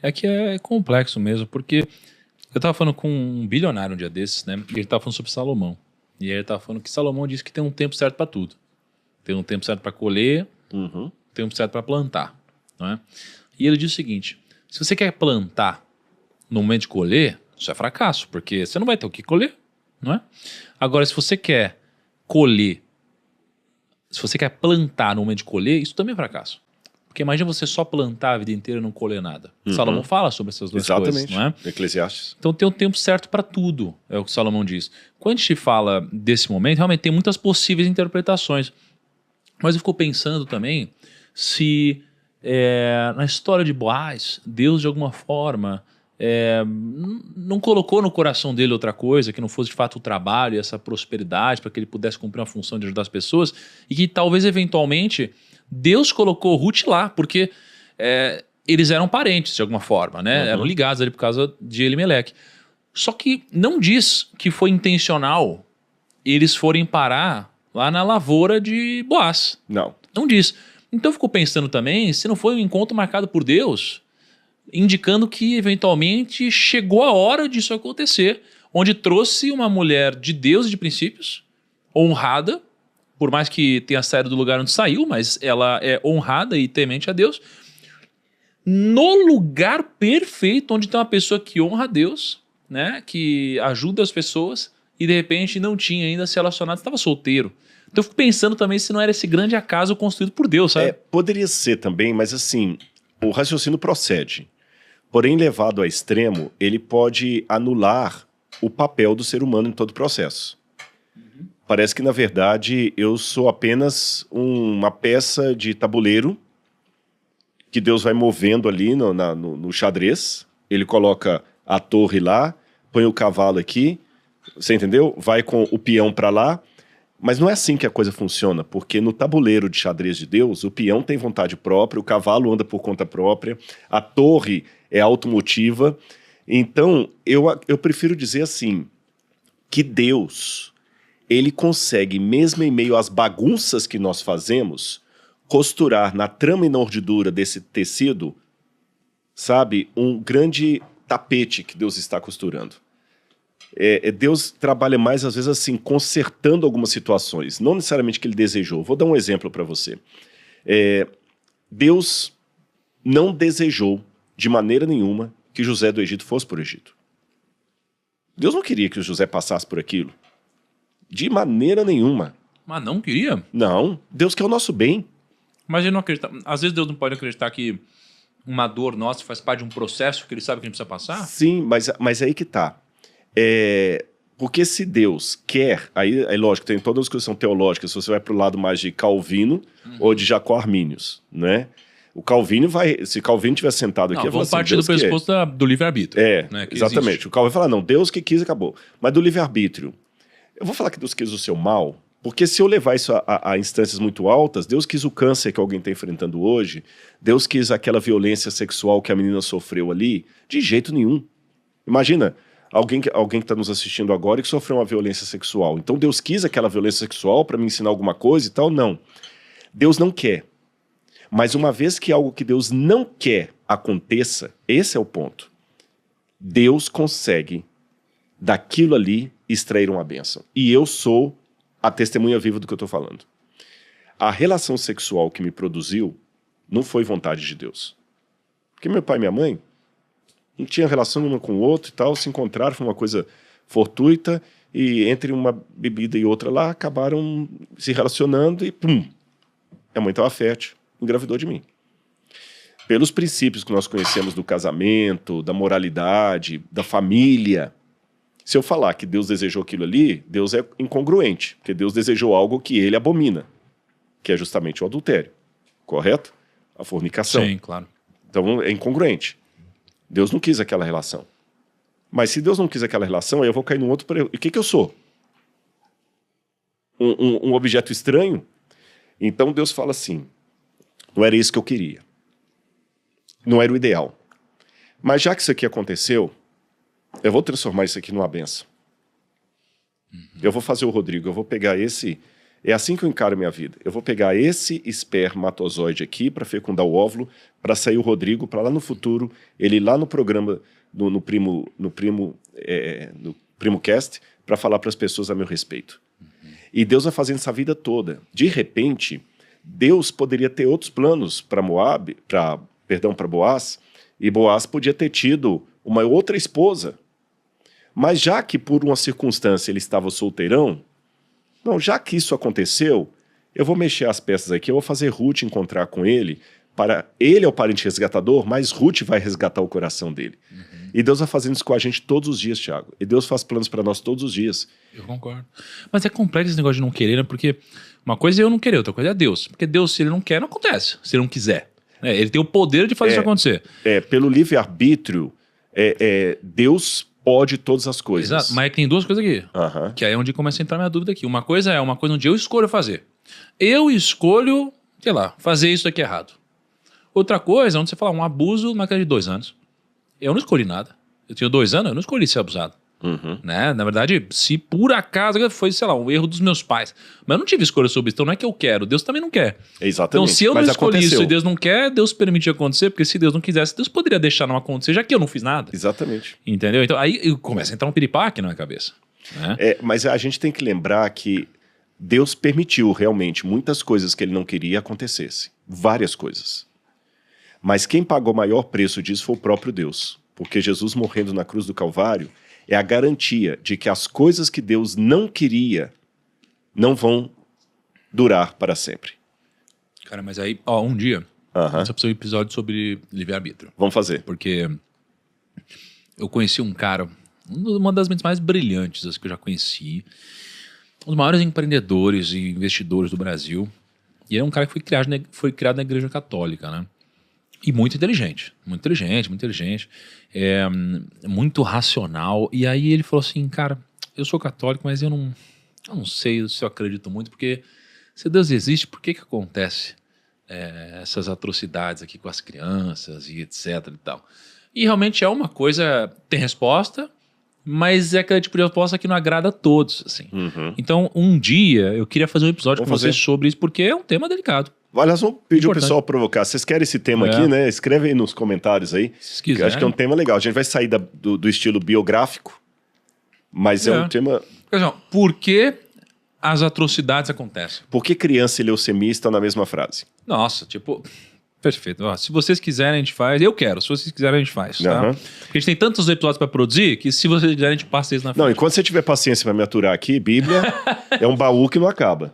É que é complexo mesmo, porque eu tava falando com um bilionário um dia desses, né? E ele tava falando sobre Salomão. E aí ele tava falando que Salomão disse que tem um tempo certo para tudo. Tem um tempo certo para colher, Uhum. tem um tempo certo para plantar, não é? E ele diz o seguinte: se você quer plantar no momento de colher, isso é fracasso, porque você não vai ter o que colher, não é? Agora, se você quer colher, se você quer plantar no momento de colher, isso também é fracasso. Porque imagina você só plantar a vida inteira e não colher nada. Salomão fala sobre essas duas coisas, não é? Eclesiastes. Então tem um tempo certo para tudo, é o que Salomão diz. Quando a gente fala desse momento, realmente tem muitas possíveis interpretações. Mas eu fico pensando também se na história de Boaz, Deus de alguma forma não colocou no coração dele outra coisa, que não fosse de fato o trabalho e essa prosperidade, para que ele pudesse cumprir uma função de ajudar as pessoas, e que talvez eventualmente Deus colocou Ruth lá, porque eles eram parentes de alguma forma, né? Uhum. Eram ligados ali por causa de Elimeleque. Só que não diz que foi intencional eles forem parar lá na lavoura de Boaz. Não. Não diz. Então eu fico pensando também se não foi um encontro marcado por Deus, indicando que eventualmente chegou a hora disso acontecer, onde trouxe uma mulher de Deus e de princípios, honrada, por mais que tenha saído do lugar onde saiu, mas ela é honrada e temente a Deus, no lugar perfeito, onde tem uma pessoa que honra a Deus, né, que ajuda as pessoas, e de repente não tinha ainda se relacionado, estava solteiro. Então eu fico pensando também se não era esse grande acaso construído por Deus, sabe? Poderia ser também, mas assim, o raciocínio procede. Porém, levado a extremo, ele pode anular o papel do ser humano em todo o processo. Parece que, na verdade, eu sou apenas uma peça de tabuleiro que Deus vai movendo ali no xadrez. Ele coloca a torre lá, põe o cavalo aqui, você entendeu? Vai com o peão para lá. Mas não é assim que a coisa funciona, porque no tabuleiro de xadrez de Deus, o peão tem vontade própria, o cavalo anda por conta própria, a torre é automotiva. Então, eu prefiro dizer assim, que Deus, ele consegue, mesmo em meio às bagunças que nós fazemos, costurar na trama e na urdidura desse tecido, sabe, um grande tapete que Deus está costurando. Deus trabalha mais, às vezes, assim, consertando algumas situações, não necessariamente que ele desejou. Vou dar um exemplo para você. Deus não desejou, de maneira nenhuma, que José do Egito fosse por Egito. Deus não queria que o José passasse por aquilo. De maneira nenhuma. Mas não queria? Não. Deus quer o nosso bem. Mas ele não acredita. Às vezes Deus não pode acreditar que uma dor nossa faz parte de um processo que ele sabe que a gente precisa passar? Sim, mas aí que tá. Porque se Deus quer, aí é lógico, tem todas as questões teológicas, se você vai para o lado mais de Calvino ou de Jacó Arminius, né? O Calvino vai, se Calvino tivesse sentado aqui... Não, vamos partir do pressuposto do livre-arbítrio. Né, exatamente. Existe. O Calvino vai falar, não, Deus que quis, acabou. Mas do livre-arbítrio, eu vou falar que Deus quis o seu mal, porque se eu levar isso a instâncias muito altas, Deus quis o câncer que alguém está enfrentando hoje, Deus quis aquela violência sexual que a menina sofreu ali, de jeito nenhum. Imagina... Alguém que está nos assistindo agora e que sofreu uma violência sexual. Então Deus quis aquela violência sexual para me ensinar alguma coisa e tal? Não. Deus não quer. Mas uma vez que algo que Deus não quer aconteça, esse é o ponto. Deus consegue, daquilo ali, extrair uma bênção. E eu sou a testemunha viva do que eu estou falando. A relação sexual que me produziu não foi vontade de Deus. Porque meu pai e minha mãe não tinha relação nenhuma com o outro e tal, se encontraram, foi uma coisa fortuita, e entre uma bebida e outra lá, acabaram se relacionando e pum, a mãe estava fértil, engravidou de mim. Pelos princípios que nós conhecemos do casamento, da moralidade, da família, se eu falar que Deus desejou aquilo ali, Deus é incongruente, porque Deus desejou algo que ele abomina, que é justamente o adultério, correto? A fornicação. Sim, claro. Então é incongruente. Deus não quis aquela relação. Mas se Deus não quis aquela relação, aí eu vou cair num outro... E o que eu sou? Um objeto estranho? Então Deus fala assim, não era isso que eu queria. Não era o ideal. Mas já que isso aqui aconteceu, eu vou transformar isso aqui numa benção. Eu vou fazer o Rodrigo, eu vou pegar esse É assim que eu encaro minha vida. Eu vou pegar esse espermatozoide aqui para fecundar o óvulo, para sair o Rodrigo, para lá no futuro, ele ir lá no programa, no PrimoCast, para falar para as pessoas a meu respeito. E Deus vai fazendo essa vida toda. De repente, Deus poderia ter outros planos para Boaz, e Boaz podia ter tido uma outra esposa. Mas já que por uma circunstância ele estava solteirão, não, já que isso aconteceu, eu vou mexer as peças aqui, eu vou fazer Ruth encontrar com ele, ele é o parente resgatador, mas Ruth vai resgatar o coração dele. E Deus vai fazendo isso com a gente todos os dias, Thiago. E Deus faz planos para nós todos os dias. Eu concordo. Mas é complexo esse negócio de não querer, né? Porque uma coisa é eu não querer, outra coisa é Deus. Porque Deus, se ele não quer, não acontece. Se ele não quiser. Ele tem o poder de fazer isso acontecer. Pelo livre-arbítrio, Deus pode todas as coisas. Exato, mas tem duas coisas aqui. Que aí é onde começa a entrar minha dúvida aqui. Uma coisa é uma coisa onde eu escolho fazer. Eu escolho, sei lá, fazer isso aqui errado. Outra coisa é onde você fala um abuso na casa de 2 anos. Eu não escolhi nada. Eu tinha 2 anos, eu não escolhi ser abusado. Né? Na verdade, se por acaso foi, sei lá, um erro dos meus pais. Mas eu não tive escolha sobre isso. Então não é que eu quero, Deus também não quer. Exatamente. Então se eu não escolhi isso e Deus não quer, Deus permitiu acontecer, porque se Deus não quisesse, Deus poderia deixar não acontecer, já que eu não fiz nada. Exatamente. Entendeu? Então aí começa a entrar um piripaque na minha cabeça. Né? Mas a gente tem que lembrar que Deus permitiu realmente muitas coisas que ele não queria acontecessem. Várias coisas. Mas quem pagou o maior preço disso foi o próprio Deus. Porque Jesus morrendo na cruz do Calvário é a garantia de que as coisas que Deus não queria não vão durar para sempre. Cara, mas aí, um dia, você precisa de um episódio sobre livre-arbítrio. Vamos fazer. Porque eu conheci um cara, uma das mentes mais brilhantes que eu já conheci, um dos maiores empreendedores e investidores do Brasil. E ele é um cara que foi criado na Igreja Católica, né? E muito inteligente, muito racional. E aí ele falou assim, cara, eu sou católico, mas eu não sei se eu acredito muito, porque se Deus existe, por que acontece essas atrocidades aqui com as crianças e etc e tal? E realmente é uma coisa, tem resposta, mas é aquele tipo de resposta que não agrada a todos, assim. Então, um dia, eu queria fazer um episódio com você sobre isso, porque é um tema delicado. Aliás, vamos pedir o pessoal provocar. Vocês querem esse tema aqui, né? Escreve aí nos comentários aí. Se quiser. Eu acho que é um tema legal. A gente vai sair do estilo biográfico, mas é um tema... Por que as atrocidades acontecem? Por que criança e leucemia estão na mesma frase? Nossa, perfeito. Se vocês quiserem, a gente faz. Eu quero. Se vocês quiserem, a gente faz. Tá? Porque a gente tem tantos episódios para produzir que se vocês quiserem, a gente passa isso na frente. Não, enquanto você tiver paciência para me aturar aqui, Bíblia é um baú que não acaba.